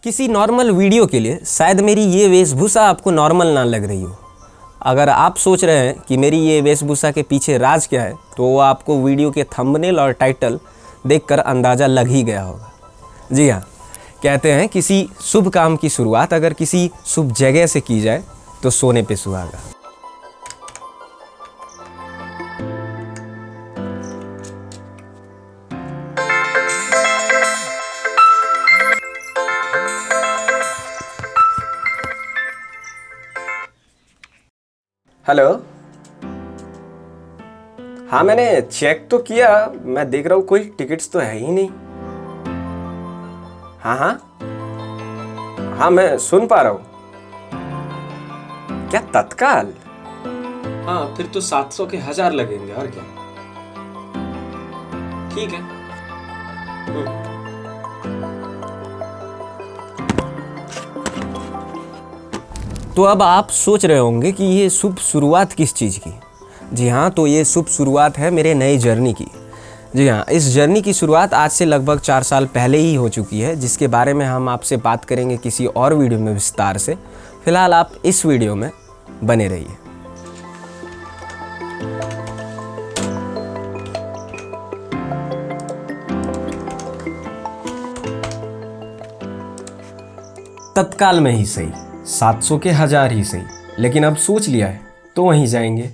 किसी normal video के लिए शायद मेरी ये वेशभूषा आपको नॉर्मल ना लग रही हो। अगर आप सोच रहे हैं कि मेरी ये वेशभूषा के पीछे राज क्या है, तो वो आपको वीडियो के थंबनेल और टाइटल देखकर अंदाज़ा लग ही गया होगा। जी हाँ, कहते हैं किसी शुभ काम की शुरुआत अगर किसी शुभ जगह से की जाए तो सोने पे सुहागा। हेलो, हाँ मैंने चेक तो किया, मैं देख रहा हूँ कोई टिकट्स तो है ही नहीं। हाँ हाँ हाँ, मैं सुन पा रहा हूँ। क्या तत्काल? हाँ फिर तो 700 के 1000 लगेंगे और क्या। ठीक है। तो अब आप सोच रहे होंगे कि ये शुभ शुरुआत किस चीज़ की। जी हाँ, तो ये शुभ शुरुआत है मेरे नए जर्नी की। जी हाँ, इस जर्नी की शुरुआत आज से लगभग 4 साल पहले ही हो चुकी है, जिसके बारे में हम आपसे बात करेंगे किसी और वीडियो में विस्तार से। फिलहाल आप इस वीडियो में बने रहिए। तत्काल में ही सही, 700 के 1000 ही सही, लेकिन अब सोच लिया है तो वहीं जाएंगे।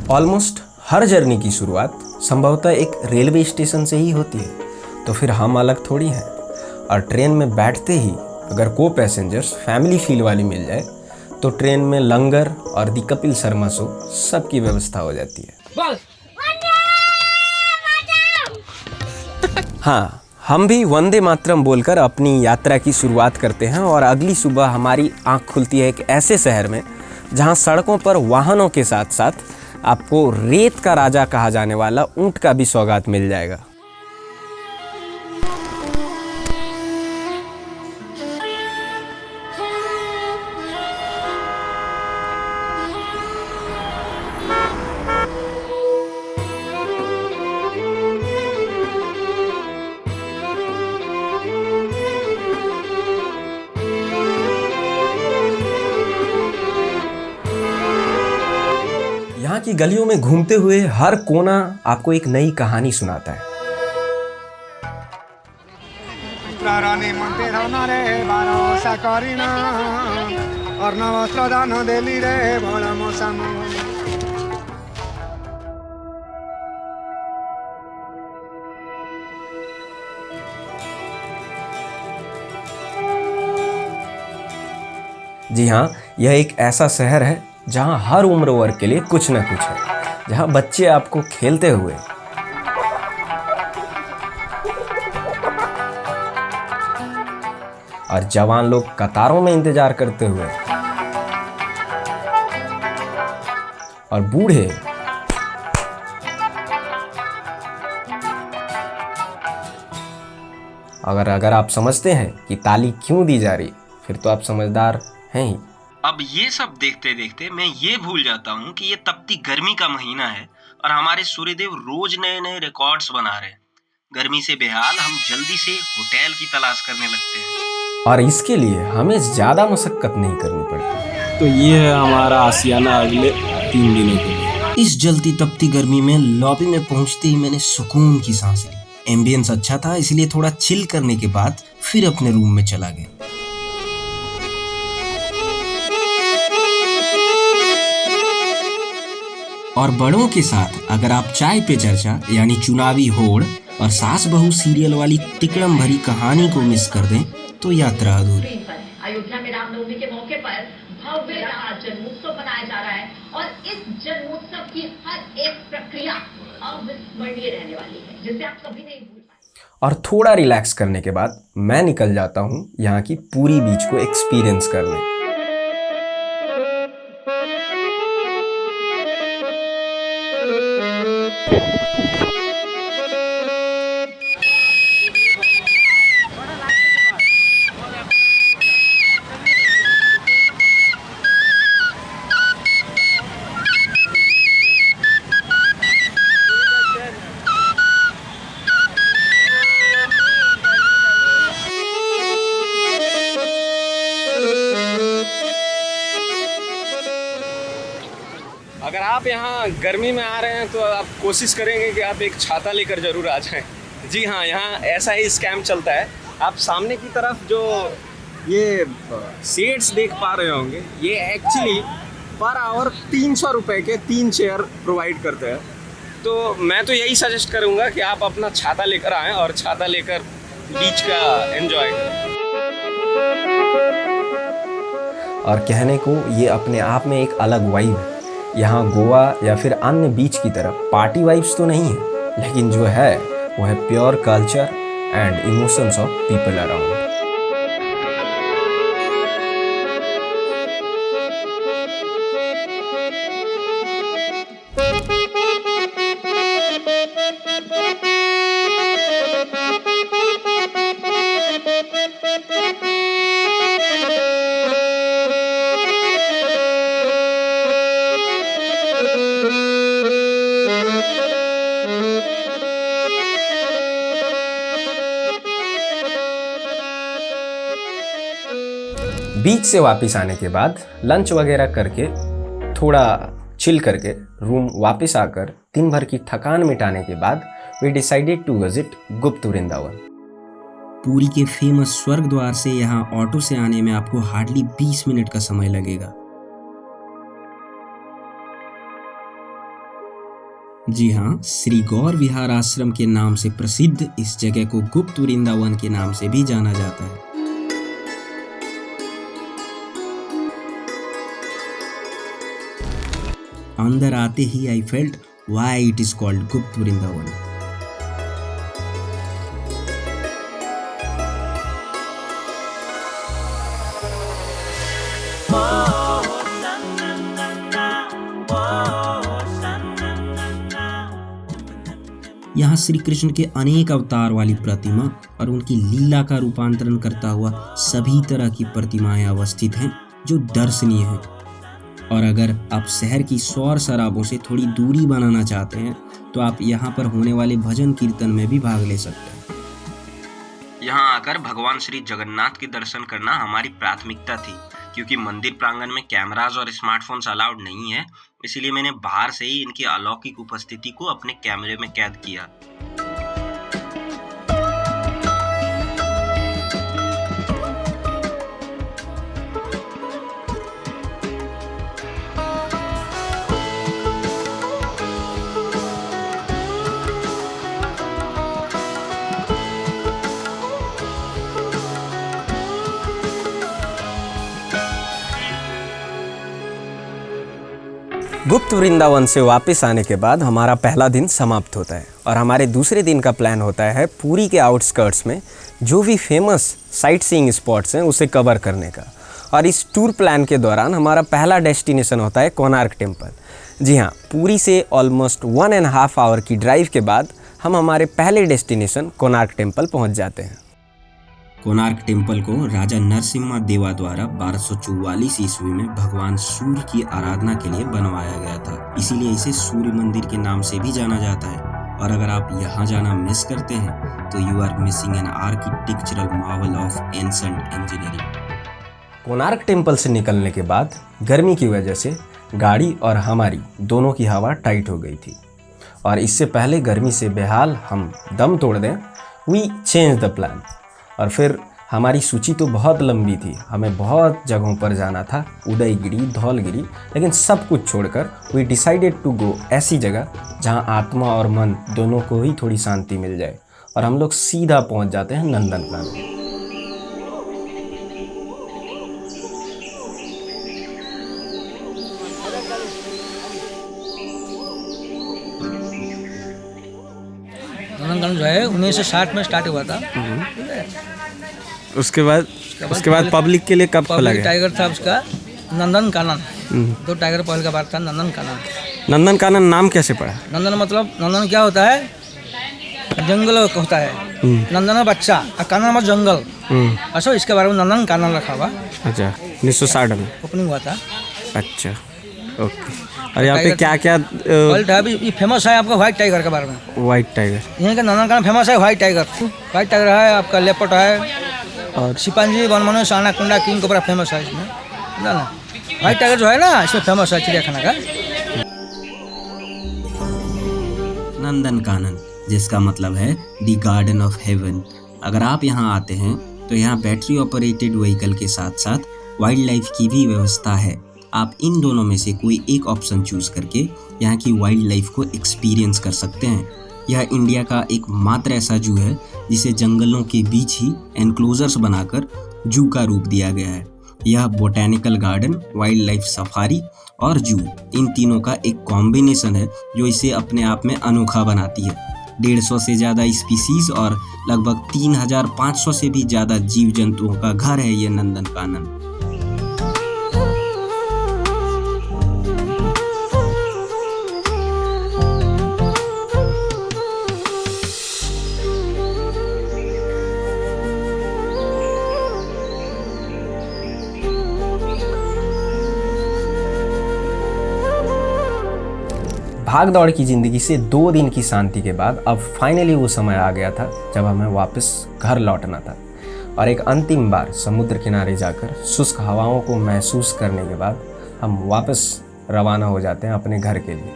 ऑलमोस्ट हर जर्नी की शुरुआत संभवतः एक रेलवे स्टेशन से ही होती है, तो फिर हम अलग थोड़ी हैं। और ट्रेन में बैठते ही अगर को पैसेंजर्स फैमिली फील वाली मिल जाए तो ट्रेन में लंगर और दी कपिल शर्मा शो सबकी व्यवस्था हो जाती है। हाँ, हम भी वंदे मातरम बोलकर अपनी यात्रा की शुरुआत करते हैं और अगली सुबह हमारी आंख खुलती है एक ऐसे शहर में जहां सड़कों पर वाहनों के साथ साथ आपको रेत का राजा कहा जाने वाला ऊंट का भी सौगात मिल जाएगा। यहाँ की गलियों में घूमते हुए हर कोना आपको एक नई कहानी सुनाता है। जी हाँ, यह एक ऐसा शहर है जहाँ हर उम्र वर्ग के लिए कुछ न कुछ है, जहाँ बच्चे आपको खेलते हुए और जवान लोग कतारों में इंतजार करते हुए और बूढ़े अगर आप समझते हैं कि ताली क्यों दी जा रही, फिर तो आप समझदार हैं ही। अब ये सब देखते देखते मैं ये भूल जाता हूँ कि ये तपती गर्मी का महीना है और हमारे सूर्यदेव रोज नए नए रिकॉर्ड्स बना रहे हैं। गर्मी से बेहाल हम जल्दी से होटल की तलाश करने लगते हैं और इसके लिए हमें ज्यादा मशक्कत नहीं करनी पड़ती। तो ये है हमारा आशियाना अगले 3 दिनों के लिए। इस जलती तपती गर्मी में लॉबी में पहुंचते ही मैंने सुकून की सांस ली। एम्बियंस अच्छा था, इसलिए थोड़ा चिल करने के बाद फिर अपने रूम में चला गया। और बड़ों के साथ अगर आप चाय पे चर्चा यानी चुनावी होड़ और सास बहू सीरियल वाली तिकड़म भरी कहानी को मिस कर दें तो यात्रा अधूरी। अयोध्या में रामनवमी के मौके पर भव्य जन्मोत्सव मनाया जा रहा है और इस जन्मोत्सव की हर एक प्रक्रिया अविस्मरणीय रहने वाली है, जिसे आप कभी नहीं भूल पाएंगे। और थोड़ा रिलैक्स करने के बाद मैं निकल जाता हूँ यहाँ की पूरी बीच को एक्सपीरियंस करने। यहाँ गर्मी में आ रहे हैं तो आप कोशिश करेंगे कि आप एक छाता लेकर ज़रूर आ जाएं। जी हाँ, यहाँ ऐसा ही स्कैम चलता है। आप सामने की तरफ जो ये शेड्स देख पा रहे होंगे, ये एक्चुअली पर आवर 300 रुपये के 3 चेयर प्रोवाइड करते हैं। तो मैं तो यही सजेस्ट करूँगा कि आप अपना छाता लेकर आएँ और छाता लेकर बीच का एंजॉय करें। और कहने को ये अपने आप में एक अलग वाइब है। यहाँ गोवा या फिर अन्य बीच की तरफ पार्टी वाइब्स तो नहीं है, लेकिन जो है वो है pure culture and emotions of people around. बीच से वापस आने के बाद लंच वगैरह करके थोड़ा चिल करके रूम वापस आकर दिन भर की थकान मिटाने के बाद वी डिसाइडेड टू विजिट गुप्त वृंदावन। पुरी के फेमस स्वर्ग द्वार से यहाँ ऑटो से आने में आपको हार्डली 20 मिनट का समय लगेगा। जी हाँ, श्री गौर विहार आश्रम के नाम से प्रसिद्ध इस जगह को गुप्त वृंदावन के नाम से भी जाना जाता है। अंदर आते ही I felt why it is called Gupt Vrindavan. यहाँ श्री कृष्ण के अनेक अवतार वाली प्रतिमा और उनकी लीला का रूपांतरण करता हुआ सभी तरह की प्रतिमाएं अवस्थित हैं जो दर्शनीय हैं। और अगर आप शहर की शोर शराबों से थोड़ी दूरी बनाना चाहते हैं तो आप यहाँ पर होने वाले भजन कीर्तन में भी भाग ले सकते हैं। यहाँ आकर भगवान श्री जगन्नाथ के दर्शन करना हमारी प्राथमिकता थी, क्योंकि मंदिर प्रांगण में कैमरास और स्मार्टफोन्स अलाउड नहीं है, इसीलिए मैंने बाहर से ही इनकी अलौकिक उपस्थिति को अपने कैमरे में कैद किया। गुप्त वृंदावन से वापस आने के बाद हमारा पहला दिन समाप्त होता है और हमारे दूसरे दिन का प्लान होता है पुरी के आउटस्कर्ट्स में जो भी फेमस साइट सीइंग स्पॉट्स हैं उसे कवर करने का। और इस टूर प्लान के दौरान हमारा पहला डेस्टिनेशन होता है कोणार्क टेम्पल। जी हाँ, पुरी से ऑलमोस्ट 1.5 आवर की ड्राइव के बाद हम हमारे पहले डेस्टिनेशन कोणार्क टेम्पल पहुँच जाते हैं। कोणार्क टेम्पल को राजा नरसिम्हा देवा द्वारा 1244 ईस्वी में भगवान सूर्य की आराधना के लिए बनवाया गया था, इसीलिए इसे सूर्य मंदिर के नाम से भी जाना जाता है। और अगर आप यहाँ जाना मिस करते हैं तो you are missing an architectural marvel of ancient engineering. Konark temple से निकलने के बाद गर्मी की वजह से गाड़ी और हमारी दोनों की हवा टाइट हो गई थी और इससे पहले गर्मी से बेहाल हम दम तोड़ दें, वी चेंज द प्लान। और फिर हमारी सूची तो बहुत लंबी थी, हमें बहुत जगहों पर जाना था, उदयगिरी, धौलगिरी, लेकिन सब कुछ छोड़कर वी डिसाइडेड टू गो ऐसी जगह जहां आत्मा और मन दोनों को ही थोड़ी शांति मिल जाए। और हम लोग सीधा पहुंच जाते हैं नंदनकानन। नंदनकानन जो है 1960 में स्टार्ट हुआ था। उसके बाद पब्लिक के लिए कब खोला गया? टाइगर था उसका नंदनकानन, 2 टाइगर पहल का बात था नंदनकानन। नंदनकानन नाम कैसे पड़ा? नंदन मतलब नंदन क्या होता है? जंगल होता है। नंदन बच्चा और कानन मतलब जंगल। अच्छा, इसके बारे में नंदनकानन रखा हुआ। अच्छा, 1960 में ओपनिंग हुआ था। अच्छा, ओके। और यहाँ पे क्या क्या ये फेमस है आपका व्हाइट टाइगर के बारे में? व्हाइट टाइगर यहाँ का नंदनकानन फेमस है व्हाइट टाइगर। व्हाइट टाइगर है आपका, लेपर्ड है और शिपांजी, वनमनु, सानाकुंडा, किंग कोबरा फेमस है इसमें ना। व्हाइट टाइगर जो है ना इसमें फेमस है चिड़ियाखाना का। नंदनकानन, जिसका मतलब है द गार्डन ऑफ हेवन। अगर आप यहाँ आते हैं तो यहाँ बैटरी ऑपरेटेड व्हीकल के साथ साथ वाइल्ड लाइफ की भी व्यवस्था है। आप इन दोनों में से कोई एक ऑप्शन चूज करके यहाँ की वाइल्ड लाइफ को एक्सपीरियंस कर सकते हैं। यह इंडिया का एकमात्र ऐसा जू है जिसे जंगलों के बीच ही एनक्लोजर्स बनाकर जू का रूप दिया गया है। यह botanical garden, wild life safari और जू, इन तीनों का एक कॉम्बिनेशन है जो इसे अपने आप में अनोखा बनाती है। 150 से ज़्यादा स्पीसीज और लगभग 3500 से भी ज़्यादा जीव जंतुओं का घर है ये नंदनकानन। भाग दौड़ की ज़िंदगी से 2 दिन की शांति के बाद अब फाइनली वो समय आ गया था जब हमें वापस घर लौटना था और एक अंतिम बार समुद्र किनारे जाकर शुष्क हवाओं को महसूस करने के बाद हम वापस रवाना हो जाते हैं अपने घर के लिए।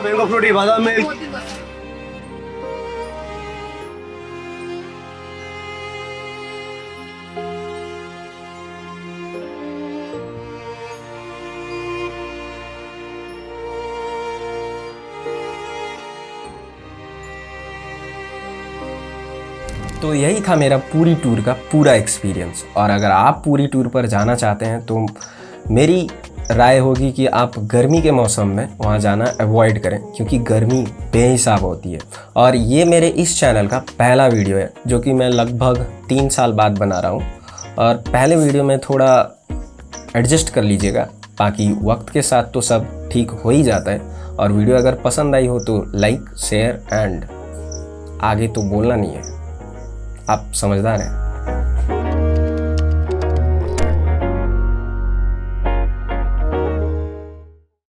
मैंगो फ्रूटी, बादाम मिल्क। तो यही था मेरा पूरी टूर का पूरा एक्सपीरियंस। और अगर आप पूरी टूर पर जाना चाहते हैं तो मेरी राय होगी कि आप गर्मी के मौसम में वहाँ जाना अवॉइड करें, क्योंकि गर्मी बेहिसाब होती है। और ये मेरे इस चैनल का पहला वीडियो है जो कि मैं लगभग 3 साल बाद बना रहा हूँ। और पहले वीडियो में थोड़ा एडजस्ट कर लीजिएगा, बाकी वक्त के साथ तो सब ठीक हो ही जाता है। और वीडियो अगर पसंद आई हो तो लाइक, शेयर एंड आगे तो बोलना नहीं है, आप समझदार हैं।